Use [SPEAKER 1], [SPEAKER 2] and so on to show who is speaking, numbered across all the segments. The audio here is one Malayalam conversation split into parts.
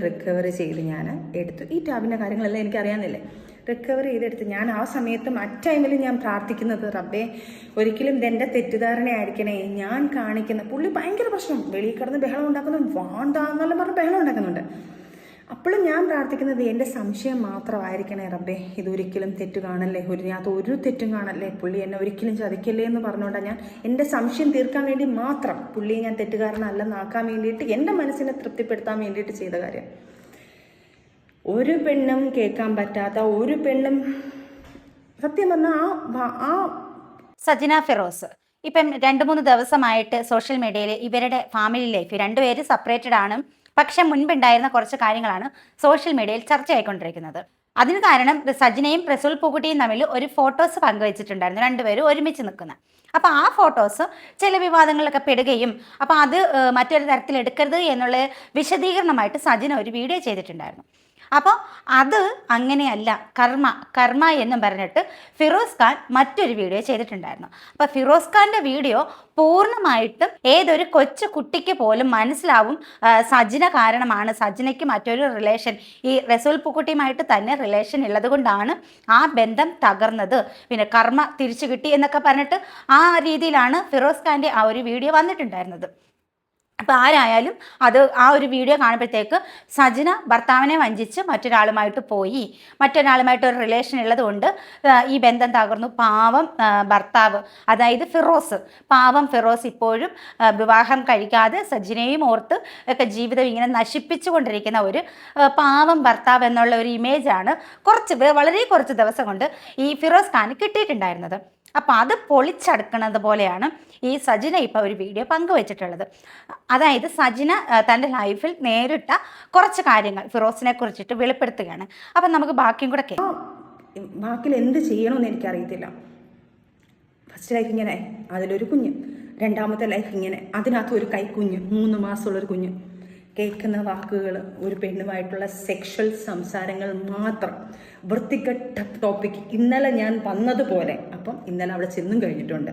[SPEAKER 1] റിക്കവറി ചെയ്ത് ഞാൻ എടുത്തു. ഈ ടാബിൻ്റെ കാര്യങ്ങളെല്ലാം എനിക്കറിയാമെന്നില്ലേ. റിക്കവറി ചെയ്തെടുത്ത് ഞാൻ ആ സമയത്തും ടൈമിൽ ഞാൻ പ്രാർത്ഥിക്കുന്നത്, റബ്ബേ ഒരിക്കലും ഇതെൻ്റെ തെറ്റിദ്ധാരണയായിരിക്കണേ, ഞാൻ കാണിക്കുന്ന പുള്ളി ഭയങ്കര പ്രശ്നം, വെളിയിൽ കിടന്ന് ബഹളം ഉണ്ടാക്കുന്നു, വാണ്ടാന്നെല്ലാം പറഞ്ഞ് ബഹളം ഉണ്ടാക്കുന്നുണ്ട്. അപ്പോഴും ഞാൻ പ്രാർത്ഥിക്കുന്നത് എൻ്റെ സംശയം മാത്രമായിരിക്കണേ റബ്ബേ, ഇതൊരിക്കലും തെറ്റ് കാണല്ലേ, ഒരു തെറ്റും കാണല്ലേ, പുള്ളി എന്നെ ഒരിക്കലും ചതിക്കല്ലേ എന്ന് പറഞ്ഞുകൊണ്ടാണ് ഞാൻ എൻ്റെ സംശയം തീർക്കാൻ വേണ്ടി മാത്രം, പുള്ളിയെ ഞാൻ തെറ്റുകാരനല്ലെന്നാക്കാൻ വേണ്ടിയിട്ട്, എൻ്റെ മനസ്സിനെ തൃപ്തിപ്പെടുത്താൻ വേണ്ടിയിട്ട് ചെയ്ത കാര്യം. ഒരു പെണ്ണും കേൾക്കാൻ പറ്റാത്ത, ഒരു പെണ്ണും സത്യം പറഞ്ഞാൽ ആ
[SPEAKER 2] സജിന ഫിറോസ് ഇപ്പം 2-3 ദിവസമായിട്ട് സോഷ്യൽ മീഡിയയിൽ ഇവരുടെ ഫാമിലി ലൈഫ്, രണ്ടുപേരും സെപ്പറേറ്റഡ് ആണ്, പക്ഷെ മുൻപുണ്ടായിരുന്ന കുറച്ച് കാര്യങ്ങളാണ് സോഷ്യൽ മീഡിയയിൽ ചർച്ചയായിക്കൊണ്ടിരിക്കുന്നത്. അതിന് കാരണം സജിനയും റസൂൽ പൂക്കുട്ടിയും തമ്മിൽ ഒരു ഫോട്ടോസ് പങ്കുവച്ചിട്ടുണ്ടായിരുന്നു, രണ്ടുപേരും ഒരുമിച്ച് നിൽക്കുന്ന. അപ്പോൾ ആ ഫോട്ടോസ് ചില വിവാദങ്ങളിലൊക്കെ പെടുകയും, അപ്പോൾ അത് മറ്റൊരു തരത്തിൽ എടുക്കരുത് എന്നുള്ള വിശദീകരണമായിട്ട് സജിന ഒരു വീഡിയോ ചെയ്തിട്ടുണ്ടായിരുന്നു. അപ്പോൾ അത് അങ്ങനെയല്ല, കർമ്മ എന്നും പറഞ്ഞിട്ട് ഫിറോസ് ഖാൻ മറ്റൊരു വീഡിയോ ചെയ്തിട്ടുണ്ടായിരുന്നു. അപ്പോൾ ഫിറോസ് ഖാൻ്റെ വീഡിയോ പൂർണ്ണമായിട്ടും ഏതൊരു കൊച്ചു കുട്ടിക്ക് പോലും മനസ്സിലാവും സജിന കാരണമാണ്, സജിനയ്ക്ക് മറ്റൊരു റിലേഷൻ, ഈ റസൂൽ പൂക്കുട്ടിയുമായിട്ട് തന്നെ റിലേഷൻ ഉള്ളത് കൊണ്ടാണ് ആ ബന്ധം തകർന്നത്, പിന്നെ കർമ്മ തിരിച്ചു കിട്ടി എന്നൊക്കെ പറഞ്ഞിട്ട് ആ രീതിയിലാണ് ഫിറോസ് ഖാൻ്റെ ആ ഒരു വീഡിയോ വന്നിട്ടുണ്ടായിരുന്നത്. അപ്പോൾ ആരായാലും അത് ആ ഒരു വീഡിയോ കാണുമ്പോഴത്തേക്ക് സജിന ഭർത്താവിനെ വഞ്ചിച്ച് മറ്റൊരാളുമായിട്ട് പോയി, മറ്റൊരാളുമായിട്ട് ഒരു റിലേഷൻ ഉള്ളത് കൊണ്ട് ഈ ബന്ധം തകർന്നു. പാവം ഭർത്താവ്, അതായത് പാവം ഫിറോസ് ഇപ്പോഴും വിവാഹം കഴിക്കാതെ സജിനയും ഓർത്ത് ഒക്കെ ജീവിതം ഇങ്ങനെ നശിപ്പിച്ചു കൊണ്ടിരിക്കുന്ന ഒരു പാവം ഭർത്താവ് എന്നുള്ള ഒരു ഇമേജാണ് വളരെ കുറച്ച് ദിവസം കൊണ്ട് ഈ ഫിറോസ് ഖാന് കിട്ടിയിട്ടുണ്ടായിരുന്നത്. അപ്പോൾ അത് പൊളിച്ചടുക്കുന്നത് പോലെയാണ് ഈ സജിന ഇപ്പോൾ ഒരു വീഡിയോ പങ്കുവച്ചിട്ടുള്ളത്. അതായത് സജിന തൻ്റെ ലൈഫിൽ നേരിട്ട കുറച്ച് കാര്യങ്ങൾ ഫിറോസിനെ കുറിച്ചിട്ട് വെളിപ്പെടുത്തുകയാണ്. അപ്പം നമുക്ക് ബാക്കിയും കൂടെ
[SPEAKER 1] ബാക്കിൽ എന്ത് ചെയ്യണമെന്ന് എനിക്കറിയത്തില്ല. ഫസ്റ്റ് ലൈഫ് ഇങ്ങനെ, അതിലൊരു കുഞ്ഞ്, രണ്ടാമത്തെ ലൈഫ് ഇങ്ങനെ, അതിനകത്ത് ഒരു കൈക്കുഞ്ഞ്, 3 മാസമുള്ളൊരു കുഞ്ഞ്, കേൾക്കുന്ന വാക്കുകൾ ഒരു പെണ്ണുമായിട്ടുള്ള സെക്ഷൽ സംസാരങ്ങൾ മാത്രം, വൃത്തികെട്ട ടോപ്പിക്. ഇന്നലെ ഞാൻ വന്നതുപോലെ, അപ്പം ഇന്നലെ അവിടെ ചെന്നും കഴിഞ്ഞിട്ടുണ്ട്.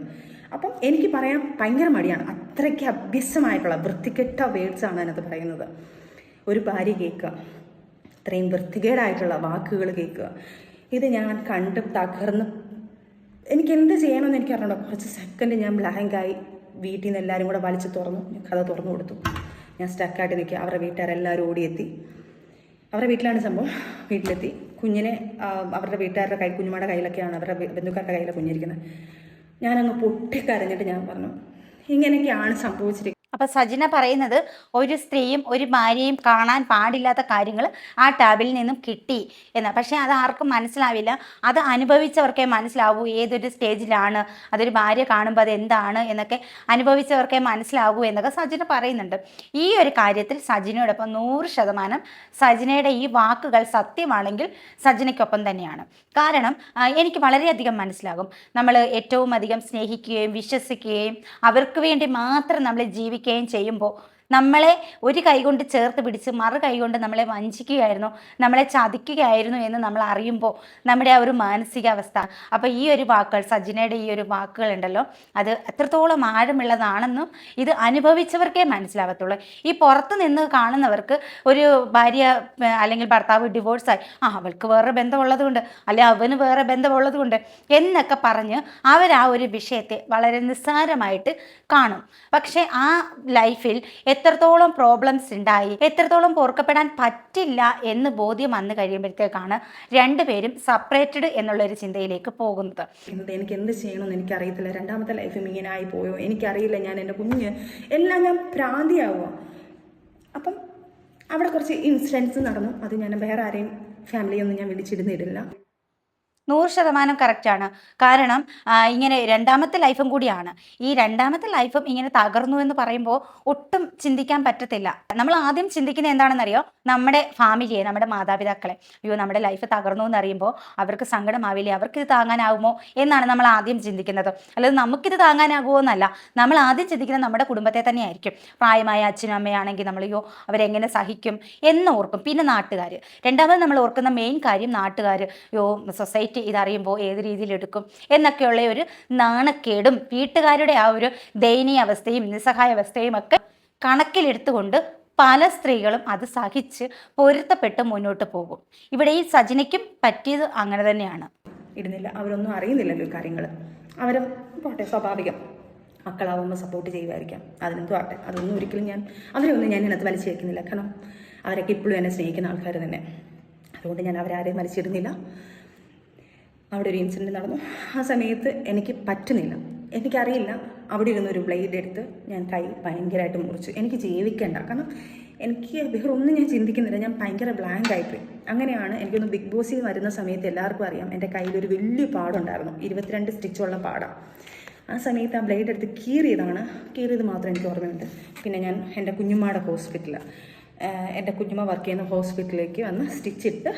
[SPEAKER 1] അപ്പം എനിക്ക് പറയാൻ ഭയങ്കര മടിയാണ്, അത്രയ്ക്ക് അഭ്യസമായിട്ടുള്ള വൃത്തികെട്ട വേർഡ്സാണ് അതിനകത്ത് പറയുന്നത്. ഒരു ഭാര്യ കേൾക്കുക, ഇത്രയും വൃത്തികേടായിട്ടുള്ള വാക്കുകൾ കേൾക്കുക, ഇത് ഞാൻ കണ്ട് തകർന്ന് എനിക്ക് എന്ത് ചെയ്യണമെന്ന് എനിക്ക് അറിയണ്ട. കുറച്ച് സെക്കൻഡ് ഞാൻ ബ്ലാങ്കായി, വീട്ടിൽ നിന്ന് എല്ലാവരും കൂടെ വലിച്ചു തുറന്നു, കഥ തുറന്നു കൊടുത്തു. ഞാൻ സ്റ്റക്കായിട്ട് നിൽക്കുക. അവരുടെ വീട്ടുകാരെല്ലാവരും ഓടിയെത്തി. അവരുടെ വീട്ടിലാണ് സംഭവം. വീട്ടിലെത്തി കുഞ്ഞിനെ അവരുടെ വീട്ടുകാരുടെ കുഞ്ഞുമാരുടെ കയ്യിലൊക്കെയാണ്, അവരുടെ ബന്ധുക്കാരുടെ കയ്യിലാണ് കുഞ്ഞിരിക്കുന്നത്. ഞാനങ്ങ് പൊട്ടിക്കരഞ്ഞിട്ട് ഞാൻ പറഞ്ഞു, ഇങ്ങനെയൊക്കെയാണ് സംഭവിച്ചിരിക്കുന്നത്.
[SPEAKER 2] അപ്പോൾ സജിന പറയുന്നത് ഒരു സ്ത്രീയും ഒരു ഭാര്യയും കാണാൻ പാടില്ലാത്ത കാര്യങ്ങൾ ആ ടാബിൽ നിന്നും കിട്ടി എന്ന്. പക്ഷേ അത് ആർക്കും മനസ്സിലാവില്ല, അത് അനുഭവിച്ചവർക്കേ മനസ്സിലാവൂ ഏതൊരു സ്റ്റേജിലാണ്, അതൊരു ഭാര്യ കാണുമ്പോൾ അത് എന്താണ് എന്നൊക്കെ അനുഭവിച്ചവർക്കേ മനസ്സിലാവൂ എന്നൊക്കെ സജിന പറയുന്നുണ്ട്. ഈ ഒരു കാര്യത്തിൽ സജിനയോടൊപ്പം 100% സജിനയുടെ ഈ വാക്കുകൾ സത്യമാണെങ്കിൽ സജിനയ്ക്കൊപ്പം തന്നെയാണ്. കാരണം എനിക്ക് വളരെയധികം മനസ്സിലാകും, നമ്മൾ ഏറ്റവും അധികം സ്നേഹിക്കുകയും വിശ്വസിക്കുകയും അവർക്ക് വേണ്ടി മാത്രം നമ്മൾ ജീവിക്കുകയും ചെയ്യുമ്പോൾ നമ്മളെ ഒരു കൈകൊണ്ട് ചേർത്ത് പിടിച്ച് മറു കൈകൊണ്ട് നമ്മളെ വഞ്ചിക്കുകയായിരുന്നു, നമ്മളെ ചതിക്കുകയായിരുന്നു എന്ന് നമ്മൾ അറിയുമ്പോൾ നമ്മുടെ ആ ഒരു മാനസികാവസ്ഥ. അപ്പോൾ ഈ ഒരു വാക്കുകൾ, സജിനയുടെ ഈ ഒരു വാക്കുകൾ ഉണ്ടല്ലോ, അത് എത്രത്തോളം ആഴമുള്ളതാണെന്നും ഇത് അനുഭവിച്ചവർക്കേ മനസ്സിലാവത്തുള്ളൂ. ഈ പുറത്ത് നിന്ന് കാണുന്നവർക്ക് ഒരു ഭാര്യ അല്ലെങ്കിൽ ഭർത്താവ് ഡിവോഴ്സായി, അവൾക്ക് വേറെ ബന്ധമുള്ളത് കൊണ്ട്, അല്ലെ അവന് വേറെ ബന്ധമുള്ളത് കൊണ്ട് എന്നൊക്കെ പറഞ്ഞ് അവർ ആ ഒരു വിഷയത്തെ വളരെ നിസ്സാരമായിട്ട് കാണും. പക്ഷേ ആ ലൈഫിൽ എത്രത്തോളം പ്രോബ്ലംസ് ഉണ്ടായി, എത്രത്തോളം പൊറുക്കപ്പെടാൻ പറ്റില്ല എന്ന് ബോധ്യം വന്നു കഴിയുമ്പോഴത്തേക്കാണ് രണ്ടുപേരും സെപ്പറേറ്റഡ് എന്നുള്ളൊരു ചിന്തയിലേക്ക് പോകുന്നത്.
[SPEAKER 1] എനിക്ക് എന്ത് ചെയ്യണമെന്ന് എനിക്കറിയത്തില്ല, രണ്ടാമത്തെ ലൈഫും ഇങ്ങനെ ആയി പോയോ എനിക്കറിയില്ല, ഞാൻ എൻ്റെ കുഞ്ഞ് എല്ലാം ഞാൻ ഭ്രാന്തിയാവുക. അപ്പം അവിടെ കുറച്ച് ഇൻസിഡൻസ് നടന്നു. അത് ഞാൻ വേറെ ആരെയും ഫാമിലിയൊന്നും ഞാൻ വിളിച്ചിരുന്നിടില്ല.
[SPEAKER 2] 100% കറക്റ്റാണ്. കാരണം ഇങ്ങനെ രണ്ടാമത്തെ ലൈഫും കൂടിയാണ്. ഈ രണ്ടാമത്തെ ലൈഫും ഇങ്ങനെ തകർന്നു എന്ന് പറയുമ്പോൾ ഒട്ടും ചിന്തിക്കാൻ പറ്റത്തില്ല. നമ്മൾ ആദ്യം ചിന്തിക്കുന്നത് എന്താണെന്നറിയോ, നമ്മുടെ ഫാമിലിയെ, നമ്മുടെ മാതാപിതാക്കളെ. അയ്യോ നമ്മുടെ ലൈഫ് തകർന്നു എന്നറിയുമ്പോൾ അവർക്ക് സങ്കടമാവില്ലേ, അവർക്കിത് താങ്ങാനാകുമോ എന്നാണ് നമ്മൾ ആദ്യം ചിന്തിക്കുന്നത്. അല്ലാതെ നമുക്കിത് താങ്ങാനാകുമോ എന്നല്ല, നമ്മൾ ആദ്യം ചിന്തിക്കുന്നത് നമ്മുടെ കുടുംബത്തെ തന്നെയായിരിക്കും. പ്രായമായ അച്ഛനും അമ്മയാണെങ്കിൽ നമ്മളയ്യോ അവരെങ്ങനെ സഹിക്കും എന്ന് ഓർക്കും. പിന്നെ നാട്ടുകാർ, രണ്ടാമത് നമ്മൾ ഓർക്കുന്ന മെയിൻ കാര്യം നാട്ടുകാർ, അയ്യോ സൊസൈറ്റി ഇതറിയുമ്പോൾ ഏത് രീതിയിൽ എടുക്കും എന്നൊക്കെയുള്ള ഒരു നാണക്കേടും വീട്ടുകാരുടെ ആ ഒരു ദയനീയ അവസ്ഥയും നിസ്സഹായ അവസ്ഥയും ഒക്കെ കണക്കിലെടുത്തുകൊണ്ട് പല സ്ത്രീകളും അത് സഹിച്ച് പൊരുത്തപ്പെട്ട് മുന്നോട്ട് പോകും. ഇവിടെ ഈ സജിനയ്ക്കും പറ്റിയത് അങ്ങനെ തന്നെയാണ്.
[SPEAKER 1] ഇടുന്നില്ല, അവരൊന്നും അറിയുന്നില്ലല്ലോ കാര്യങ്ങൾ. അവരും പോട്ടെ, സ്വാഭാവികം, മക്കളാവുമ്പോൾ സപ്പോർട്ട് ചെയ്യുമായിരിക്കാം, അതിനെന്തും ആട്ടെ. അതൊന്നും ഒരിക്കലും അവരെയൊന്നും ഞാൻ ഇതിനകത്ത് വലിച്ചു വയ്ക്കുന്നില്ല. കാരണം അവരൊക്കെ ഇപ്പോഴും എന്നെ സ്നേഹിക്കുന്ന ആൾക്കാർ തന്നെ. അതുകൊണ്ട് ഞാൻ അവരാരെയും വലിച്ചിടുന്നില്ല. അവിടെ ഒരു ഇൻസിഡൻറ്റ് നടന്നു. ആ സമയത്ത് എനിക്ക് പറ്റുന്നില്ല, എനിക്കറിയില്ല. അവിടെ ഇരുന്നൊരു ബ്ലേഡ് എടുത്ത് ഞാൻ കൈ ഭയങ്കരമായിട്ട് മുറിച്ചു. എനിക്ക് ജീവിക്കേണ്ട, കാരണം എനിക്ക് വേറെ ഒന്നും ഞാൻ ചിന്തിക്കുന്നില്ല. ഞാൻ ഭയങ്കര ബ്ലാങ്ക് ആയിപ്പോയി. അങ്ങനെയാണ് എനിക്കൊന്ന് ബിഗ് ബോസിൽ വരുന്ന സമയത്ത് എല്ലാവർക്കും അറിയാം, എൻ്റെ കയ്യിലൊരു വലിയ പാടുണ്ടായിരുന്നു, 22 സ്റ്റിച്ചുള്ള പാടാണ്. ആ സമയത്ത് ആ ബ്ലേഡ് എടുത്ത് കീറിയത് മാത്രം എനിക്ക് ഓർമ്മയുണ്ട്. പിന്നെ ഞാൻ എൻ്റെ കുഞ്ഞുമ്മയുടെ എൻ്റെ കുഞ്ഞുമ്മ വർക്ക് ചെയ്യുന്ന ഹോസ്പിറ്റലിലേക്ക് വന്ന് സ്റ്റിച്ചിട്ട്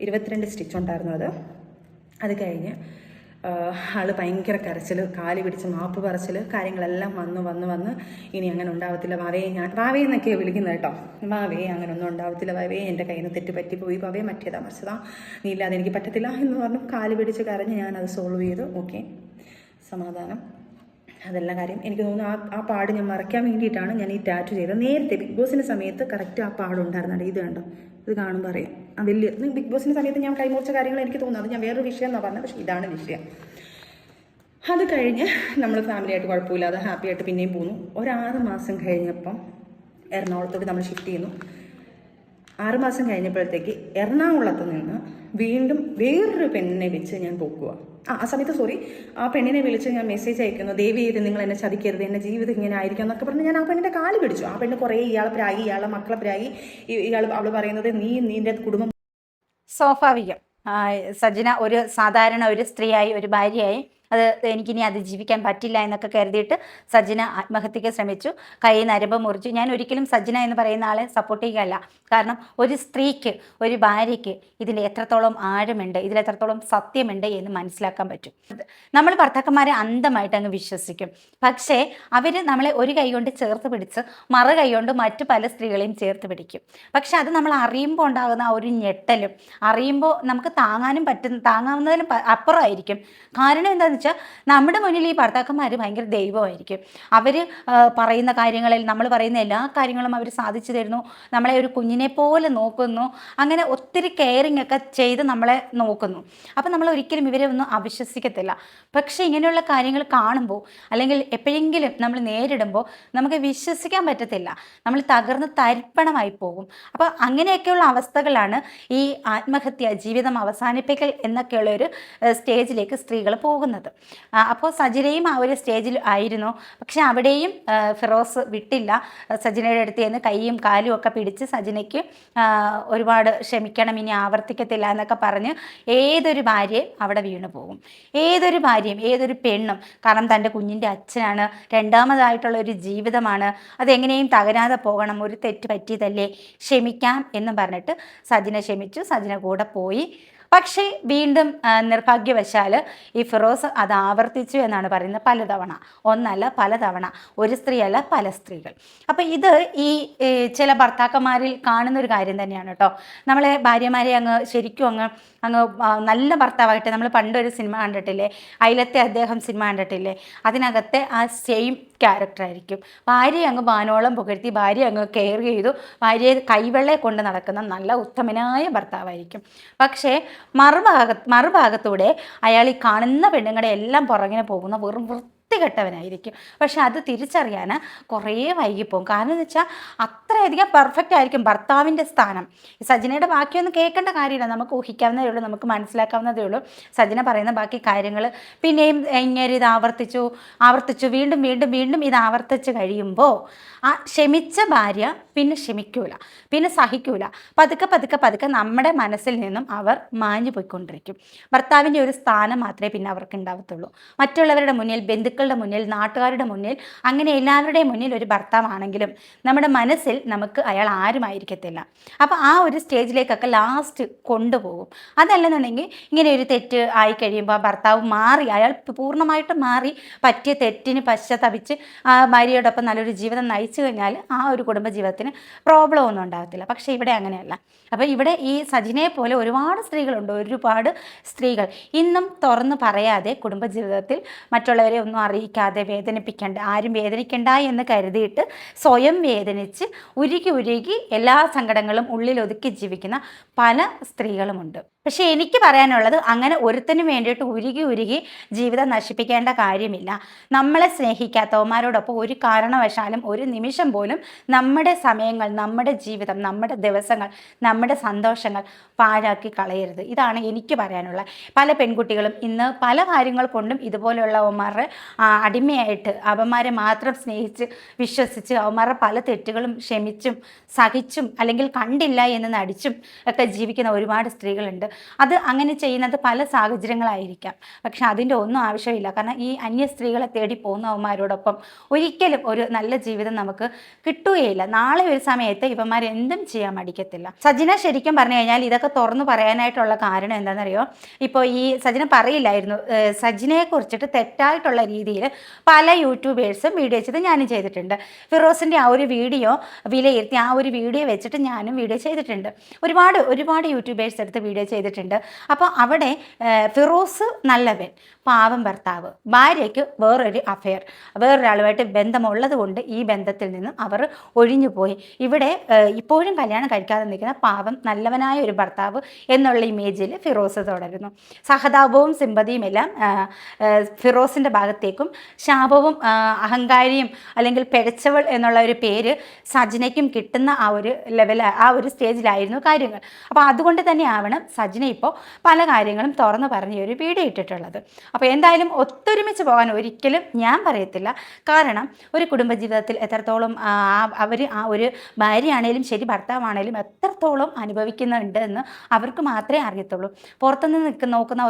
[SPEAKER 1] 22 സ്റ്റിച്ച് ഉണ്ടായിരുന്നു. അത് കഴിഞ്ഞ് ആൾ ഭയങ്കര കരച്ചിൽ, കാല് പിടിച്ച് മാപ്പ് പറച്ചിൽ, കാര്യങ്ങളെല്ലാം വന്ന് ഇനി അങ്ങനെ ഉണ്ടാവത്തില്ല വാവയെ, വാവയെ എന്നൊക്കെയാണ് വിളിക്കുന്നത് കേട്ടോ. വാവയെ അങ്ങനെയൊന്നും ഉണ്ടാവത്തില്ല, വാവയെ എൻ്റെ കയ്യിൽ നിന്ന് തെറ്റ് പറ്റിപ്പോയി, വാവയെ മറ്റേതാ മറിച്ചതാ, നീ ഇല്ലാതെ എനിക്ക് പറ്റത്തില്ല എന്ന് പറഞ്ഞു കാല് പിടിച്ച് കരഞ്ഞ് ഞാനത് സോൾവ് ചെയ്തു. ഓക്കെ, സമാധാനം. അതെല്ലാം കാര്യം. എനിക്ക് തോന്നുന്നു ആ പാട് ഞാൻ മറയ്ക്കാൻ വേണ്ടിയിട്ടാണ് ഞാൻ ഈ ടാറ്റു ചെയ്തത്. നേരത്തെ ബിഗ് ബോസിൻ്റെ സമയത്ത് കറക്റ്റ് ആ പാടുണ്ടായിരുന്നുണ്ട്. ഇത് കണ്ടോ, ഇത് കാണുമ്പോൾ അറിയാം. ആ വലിയ ബിഗ് ബോസിൻ്റെ സമയത്ത് ഞാൻ കൈമുറിച്ച കാര്യങ്ങൾ എനിക്ക് തോന്നുന്നു, അത് ഞാൻ വേറൊരു വിഷയം എന്നാണ് പറഞ്ഞത്, പക്ഷേ ഇതാണ് വിഷയം. അത് കഴിഞ്ഞ് നമ്മൾ ഫാമിലിയായിട്ട് കുഴപ്പമില്ലാതെ ഹാപ്പി ആയിട്ട് പിന്നെയും പോന്നു. 6 മാസം കഴിഞ്ഞപ്പം എറണാകുളത്തോട്ട് നമ്മൾ ഷിഫ്റ്റ് ചെയ്യുന്നു. 6 മാസം കഴിഞ്ഞപ്പോഴത്തേക്ക് എറണാകുളത്ത് നിന്ന് വീണ്ടും വേറൊരു പെണ്ണിനെ വെച്ച് ഞാൻ പോക്കുക. ആ സമയത്ത് ആ പെണ്ണിനെ വിളിച്ച് ഞാൻ മെസ്സേജ് അയക്കുന്നു, ദേവി ചെയ്ത് നിങ്ങൾ എന്നെ ചതിക്കരുത്, എൻ്റെ ജീവിതം ഇങ്ങനെ ആയിരിക്കും എന്നൊക്കെ പറഞ്ഞ് ഞാൻ ആ പെണ്ണിൻ്റെ കാല് പിടിച്ചു. ആ പെണ്ണ് കുറേ ഇയാളെ പ്രായി, ഇയാളെ മക്കളെ പ്രായി, അവൾ പറയുന്നത് നിന്റെ കുടുംബം.
[SPEAKER 2] സ്വാഭാവികം. സജിന ഒരു സാധാരണ ഒരു സ്ത്രീയായി, ഒരു ഭാര്യയായി അത് എനിക്കിനി അതിജീവിക്കാൻ പറ്റില്ല എന്നൊക്കെ കരുതിയിട്ട് സജിന ആത്മഹത്യക്ക് ശ്രമിച്ചു, കൈ നരമ്പ് മുറിച്ചു. ഞാൻ ഒരിക്കലും സജിന എന്ന് പറയുന്ന ആളെ സപ്പോർട്ട് ചെയ്യുകയല്ല. കാരണം ഒരു സ്ത്രീക്ക്, ഒരു ഭാര്യയ്ക്ക് ഇതിൽ എത്രത്തോളം ആഴമുണ്ട്, ഇതിലെത്രത്തോളം സത്യമുണ്ട് എന്ന് മനസ്സിലാക്കാൻ പറ്റും. നമ്മൾ ഭർത്താക്കന്മാരെ അന്ധമായിട്ട് അങ്ങ് വിശ്വസിക്കും. പക്ഷേ അവർ നമ്മളെ ഒരു കൈ കൊണ്ട് ചേർത്ത് പിടിച്ച് മറു കൈ കൊണ്ട് മറ്റു പല സ്ത്രീകളെയും ചേർത്ത് പിടിക്കും. പക്ഷെ അത് നമ്മൾ അറിയുമ്പോൾ ഉണ്ടാകുന്ന ആ ഒരു ഞെട്ടലും, അറിയുമ്പോൾ നമുക്ക് താങ്ങാവുന്നതിലും അപ്പുറമായിരിക്കും. കാരണം എന്താണെന്ന് വെച്ചാൽ നമ്മുടെ മുന്നിൽ ഈ ഭർത്താക്കന്മാർ ഭയങ്കര ദൈവമായിരിക്കും. അവർ പറയുന്ന കാര്യങ്ങളിൽ, നമ്മൾ പറയുന്ന എല്ലാ കാര്യങ്ങളും അവർ സാധിച്ചു തരുന്നു, നമ്മളെ ഒരു കുഞ്ഞിനെ പോലെ നോക്കുന്നു, അങ്ങനെ ഒത്തിരി കെയറിങ് ഒക്കെ ചെയ്ത് നമ്മളെ നോക്കുന്നു. അപ്പം നമ്മൾ ഒരിക്കലും ഇവരെ ഒന്നും അവിശ്വസിക്കത്തില്ല. പക്ഷേ ഇങ്ങനെയുള്ള കാര്യങ്ങൾ കാണുമ്പോൾ അല്ലെങ്കിൽ എപ്പോഴെങ്കിലും നമ്മൾ നേരിടുമ്പോൾ നമുക്ക് വിശ്വസിക്കാൻ പറ്റത്തില്ല, നമ്മൾ തകർന്ന് തരിപ്പണമായി പോകും. അപ്പോൾ അങ്ങനെയൊക്കെയുള്ള അവസ്ഥകളാണ് ഈ ആത്മഹത്യ, ജീവിതം അവസാനിപ്പിക്കൽ എന്നൊക്കെയുള്ളൊരു സ്റ്റേജിലേക്ക് സ്ത്രീകൾ പോകുന്നത്. അപ്പോൾ സജിനയും ആ ഒരു സ്റ്റേജിൽ ആയിരുന്നു. പക്ഷെ അവിടെയും ഫിറോസ് വിട്ടില്ല. സജിനയുടെ അടുത്ത് നിന്ന് കൈയും കാലും ഒക്കെ പിടിച്ച് സജിനയ്ക്ക് ഒരുപാട് ക്ഷമിക്കണം, ഇനി ആവർത്തിക്കത്തില്ല എന്നൊക്കെ പറഞ്ഞ് ഏതൊരു ഭാര്യയും അവിടെ വീണു പോകും. ഏതൊരു ഭാര്യയും, ഏതൊരു പെണ്ണും. കാരണം തൻ്റെ കുഞ്ഞിൻ്റെ അച്ഛനാണ്, രണ്ടാമതായിട്ടുള്ള ഒരു ജീവിതമാണ്, അതെങ്ങനെയും തകരാതെ പോകണം, ഒരു തെറ്റ് പറ്റിയതല്ലേ, ക്ഷമിക്കാം എന്ന് പറഞ്ഞിട്ട് സജിന ക്ഷമിച്ചു, സജിന കൂടെ പോയി. പക്ഷേ വീണ്ടും നിർഭാഗ്യവശാൽ ഈ ഫിറോസ് അത് ആവർത്തിച്ചു എന്നാണ് പറയുന്നത്. പലതവണ, ഒന്നല്ല പലതവണ, ഒരു സ്ത്രീയല്ല പല സ്ത്രീകൾ. അപ്പം ഇത് ഈ ചില ഭർത്താക്കന്മാരിൽ കാണുന്നൊരു കാര്യം തന്നെയാണ് കേട്ടോ. നമ്മളെ ഭാര്യമാരെ ശരിക്കും അങ്ങ് നല്ല ഭർത്താവായിട്ട്, നമ്മൾ പണ്ടൊരു സിനിമ കണ്ടിട്ടില്ലേ, അയലത്തെ അദ്ദേഹം സിനിമ കണ്ടിട്ടില്ലേ, അതിനകത്തെ ആ സെയിം ക്യാരക്ടറായിരിക്കും. ഭാര്യയെ അങ്ങ് വാനോളം പുകഴ്ത്തി, ഭാര്യയെ അങ്ങ് കെയർ ചെയ്തു, ഭാര്യയെ കൈവെള്ളയെ കൊണ്ട് നടക്കുന്ന നല്ല ഉത്തമനായ ഭർത്താവായിരിക്കും. പക്ഷേ മറുഭാഗത്തൂടെ അയാൾ ഈ കാണുന്ന പെണ്ണുങ്ങളെ എല്ലാം പുറകിനെ പോകുന്ന വെറും വൃത്തികെട്ടവനായിരിക്കും. പക്ഷെ അത് തിരിച്ചറിയാൻ കുറേ വൈകിപ്പോകും. കാരണം എന്ന് വെച്ചാൽ അത്രയധികം പെർഫെക്റ്റ് ആയിരിക്കും ഭർത്താവിൻ്റെ സ്ഥാനം. സജിനയുടെ ബാക്കിയൊന്നും കേൾക്കേണ്ട കാര്യമില്ല, നമുക്ക് ഊഹിക്കാവുന്നതേ ഉള്ളൂ, നമുക്ക് മനസ്സിലാക്കാവുന്നതേ ഉള്ളൂ. സജിന പറയുന്ന ബാക്കി കാര്യങ്ങൾ പിന്നെയും ഇങ്ങനെ ഇത് ആവർത്തിച്ചു വീണ്ടും വീണ്ടും വീണ്ടും ഇത് ആവർത്തിച്ച് കഴിയുമ്പോൾ ആ ക്ഷമിച്ച ഭാര്യ പിന്നെ ക്ഷമിക്കൂല, പിന്നെ സഹിക്കൂല. പതുക്കെ നമ്മുടെ മനസ്സിൽ നിന്നും അവർ മാഞ്ഞു പോയിക്കൊണ്ടിരിക്കും. ഭർത്താവിൻ്റെ ഒരു സ്ഥാനം മാത്രമേ പിന്നെ അവർക്ക് ഉണ്ടാവത്തുള്ളൂ. മറ്റുള്ളവരുടെ മുന്നിൽ, ബന്ധുക്കളുടെ മുന്നിൽ, നാട്ടുകാരുടെ മുന്നിൽ, അങ്ങനെ എല്ലാവരുടെയും മുന്നിൽ ഒരു ഭർത്താവാണെങ്കിലും നമ്മുടെ മനസ്സിൽ നമുക്ക് അയാൾ ആരുമായിരിക്കത്തില്ല. അപ്പോൾ ആ ഒരു സ്റ്റേജിലേക്കൊക്കെ ലാസ്റ്റ് കൊണ്ടുപോകും. അതല്ലെന്നുണ്ടെങ്കിൽ ഇങ്ങനെ ഒരു തെറ്റ് ആയി കഴിയുമ്പോൾ ആ ഭർത്താവ് മാറി, അയാൾ പൂർണ്ണമായിട്ടും മാറി, പറ്റിയ തെറ്റിന് പശ്ചാത്തപിച്ച് ഭാര്യയോടൊപ്പം നല്ലൊരു ജീവിതം നയിച്ചു കഴിഞ്ഞാൽ ആ ഒരു കുടുംബജീവിതത്തിന് പ്രോബ്ലം ഒന്നും ഉണ്ടാകത്തില്ല. പക്ഷേ ഇവിടെ അങ്ങനെയല്ല. അപ്പോൾ ഇവിടെ ഈ സജിനയെ പോലെ ഒരുപാട് സ്ത്രീകളുണ്ട്, ഒരുപാട് സ്ത്രീകൾ ഇന്നും തുറന്ന് പറയാതെ കുടുംബജീവിതത്തിൽ മറ്റുള്ളവരെ ഒന്നും അറിയിക്കാതെ വേദനിപ്പിക്കേണ്ട, ആരും വേദനിക്കണ്ട എന്ന് കരുതിയിട്ട് സ്വയം വേദനിച്ച് ഉരുകി എല്ലാ സങ്കടങ്ങളും ഉള്ളിലൊതുക്കി ജീവിക്കുന്ന പല സ്ത്രീകളുമുണ്ട്. പക്ഷെ എനിക്ക് പറയാനുള്ളത്, അങ്ങനെ ഒരുത്തനും വേണ്ടിയിട്ട് ഉരുകി ജീവിതം നശിപ്പിക്കേണ്ട കാര്യമില്ല. നമ്മളെ സ്നേഹിക്കാത്തവന്മാരോടൊപ്പം ഒരു കാരണവശാലും ഒരു നിമിഷം പോലും നമ്മുടെ സമയങ്ങൾ, നമ്മുടെ ജീവിതം, നമ്മുടെ ദിവസങ്ങൾ, നമ്മുടെ സന്തോഷങ്ങൾ പാഴാക്കി കളയരുത്. ഇതാണ് എനിക്ക് പറയാനുള്ളത്. പല പെൺകുട്ടികളും ഇന്ന് പല കാര്യങ്ങൾ കൊണ്ടും ഇതുപോലെയുള്ളവന്മാരുടെ അടിമയായിട്ട് അവന്മാരെ മാത്രം സ്നേഹിച്ച് വിശ്വസിച്ച് അവന്മാരുടെ പല തെറ്റുകളും ക്ഷമിച്ചും സഹിച്ചും അല്ലെങ്കിൽ കണ്ടില്ല എന്ന് നടിച്ചും ഒക്കെ ജീവിക്കുന്ന ഒരുപാട് സ്ത്രീകളുണ്ട്. അത് അങ്ങനെ ചെയ്യുന്നത് പല സാഹചര്യങ്ങളായിരിക്കാം. പക്ഷെ അതിൻ്റെ ഒന്നും ആവശ്യമില്ല. കാരണം ഈ അന്യ സ്ത്രീകളെ തേടി പോകുന്നവന്മാരോടൊപ്പം ഒരിക്കലും ഒരു നല്ല ജീവിതം നമുക്ക് കിട്ടുകയില്ല. നാളെ ഒരു സമയത്ത് ഇവന്മാർ എന്തും ചെയ്യാൻ മടിക്കത്തില്ല. സജിന ശരിക്കും പറഞ്ഞു കഴിഞ്ഞാൽ ഇതൊക്കെ തുറന്നു പറയാനായിട്ടുള്ള കാരണം എന്താണെന്നറിയോ? ഇപ്പോൾ ഈ സജിന പറയില്ലായിരുന്നു, സജിനയെ കുറിച്ചിട്ട് തെറ്റായിട്ടുള്ള രീതിയിൽ പല യൂട്യൂബേഴ്സും വീഡിയോ ചെയ്ത് ഞാനും ചെയ്തിട്ടുണ്ട്. ഫിറോസിൻ്റെ ആ ഒരു വീഡിയോ വിലയിരുത്തി ആ ഒരു വീഡിയോ വെച്ചിട്ട് ഞാനും വീഡിയോ ചെയ്തിട്ടുണ്ട്. ഒരുപാട് യൂട്യൂബേഴ്സ് എടുത്ത് വീഡിയോ ചെയ്തിട്ടുണ്ട്. അപ്പോൾ അവിടെ ഫിറോസ് നല്ലവൻ, പാവം ഭർത്താവ്, ഭാര്യയ്ക്ക് വേറൊരു അഫെയർ, വേറൊരാളുമായിട്ട് ബന്ധമുള്ളത് കൊണ്ട് ഈ ബന്ധത്തിൽ നിന്നും അവർ ഒഴിഞ്ഞുപോയി. ഇവിടെ ഇപ്പോഴും കല്യാണം കഴിക്കാതെ നിൽക്കുന്ന പാവം നല്ലവനായ ഒരു ഭർത്താവ് എന്നുള്ള ഇമേജിൽ ഫിറോസ് തുടരുന്നു. സഹതാപവും സിമ്പതിയും എല്ലാം ഫിറോസിൻ്റെ ഭാഗത്തേക്കും ശാപവും അഹങ്കാരിയും അല്ലെങ്കിൽ പിഴച്ചവൾ എന്നുള്ള ഒരു പേര് സജിനയ്ക്കും കിട്ടുന്ന ആ ഒരു ആ ഒരു സ്റ്റേജിലായിരുന്നു കാര്യങ്ങൾ. അപ്പോൾ അതുകൊണ്ട് തന്നെ ആവണം സജിന ഇപ്പോൾ പല കാര്യങ്ങളും തുറന്നു പറഞ്ഞ് ഒരു വീഡിയോ ഇട്ടിട്ടുള്ളത്. അപ്പോൾ എന്തായാലും ഒത്തൊരുമിച്ച് പോകാൻ ഒരിക്കലും ഞാൻ പറയത്തില്ല. കാരണം ഒരു കുടുംബജീവിതത്തിൽ എത്രത്തോളം അവർ ആ ഒരു ഭാര്യയാണേലും ശരി ഭർത്താവാണേലും എത്രത്തോളം അനുഭവിക്കുന്നുണ്ട് എന്ന് അവർക്ക് മാത്രമേ അറിയത്തുള്ളൂ. പുറത്തുനിന്ന് നോക്കുന്ന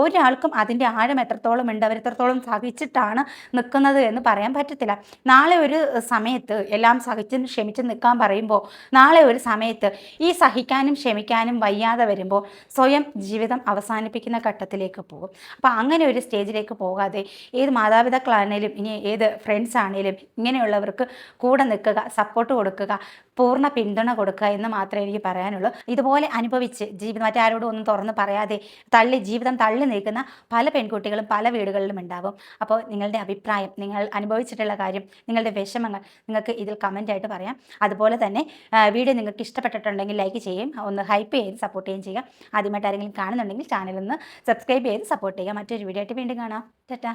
[SPEAKER 2] ഒരാൾക്കും അതിൻ്റെ ആഴം എത്രത്തോളം ഉണ്ട്, അവരെത്രത്തോളം സഹിച്ചിട്ടാണ് നിൽക്കുന്നത് എന്ന് പറയാൻ പറ്റത്തില്ല. നാളെ ഒരു സമയത്ത് എല്ലാം സഹിച്ചും ക്ഷമിച്ച് നിൽക്കാൻ പറയുമ്പോൾ നാളെ ഒരു സമയത്ത് ഈ സഹിക്കാനും ക്ഷമിക്കാനും വയ്യാതെ വരുമ്പോൾ സ്വയം ജീവിതം അവസാനിപ്പിക്കുന്ന ഘട്ടത്തിലേക്ക് പോകും. അപ്പോൾ അങ്ങനെ ഒരു സ്റ്റേജിലേക്ക് പോകാതെ ഏത് മാതാപിതാക്കളാണേലും ഇനി ഏത് ഫ്രണ്ട്സ് ആണേലും ഇങ്ങനെയുള്ളവർക്ക് കൂടെ നിൽക്കുക, സപ്പോർട്ട് കൊടുക്കുക, പൂർണ്ണ പിന്തുണ കൊടുക്കുക എന്ന് മാത്രമേ എനിക്ക് പറയാനുള്ളൂ. ഇതുപോലെ അനുഭവിച്ച് മറ്റാരോടും ഒന്നും തുറന്ന് പറയാതെ ജീവിതം തള്ളി നീക്കുന്ന പല പെൺകുട്ടികളും പല വീടുകളിലും ഉണ്ടാവും. അപ്പോൾ നിങ്ങളുടെ അഭിപ്രായം, നിങ്ങൾ അനുഭവിച്ചിട്ടുള്ള കാര്യം, നിങ്ങളുടെ വിഷമങ്ങൾ നിങ്ങൾക്ക് ഇതിൽ കമൻ്റായിട്ട് പറയാം. അതുപോലെ തന്നെ വീഡിയോ നിങ്ങൾക്ക് ഇഷ്ടപ്പെട്ടിട്ടുണ്ടെങ്കിൽ ലൈക്ക് ചെയ്യും, ഒന്ന് ഹൈപ്പ് ചെയ്ത് സപ്പോർട്ട് ചെയ്യുകയും ചെയ്യുക. ആദ്യമായിട്ട് ആരെങ്കിലും കാണുന്നുണ്ടെങ്കിൽ ചാനലൊന്ന് സബ്സ്ക്രൈബ് ചെയ്ത് സപ്പോർട്ട് ചെയ്യുക. മറ്റൊരു വീഡിയോ ആയിട്ട് വീണ്ടും കാണാം. ടാറ്റാ.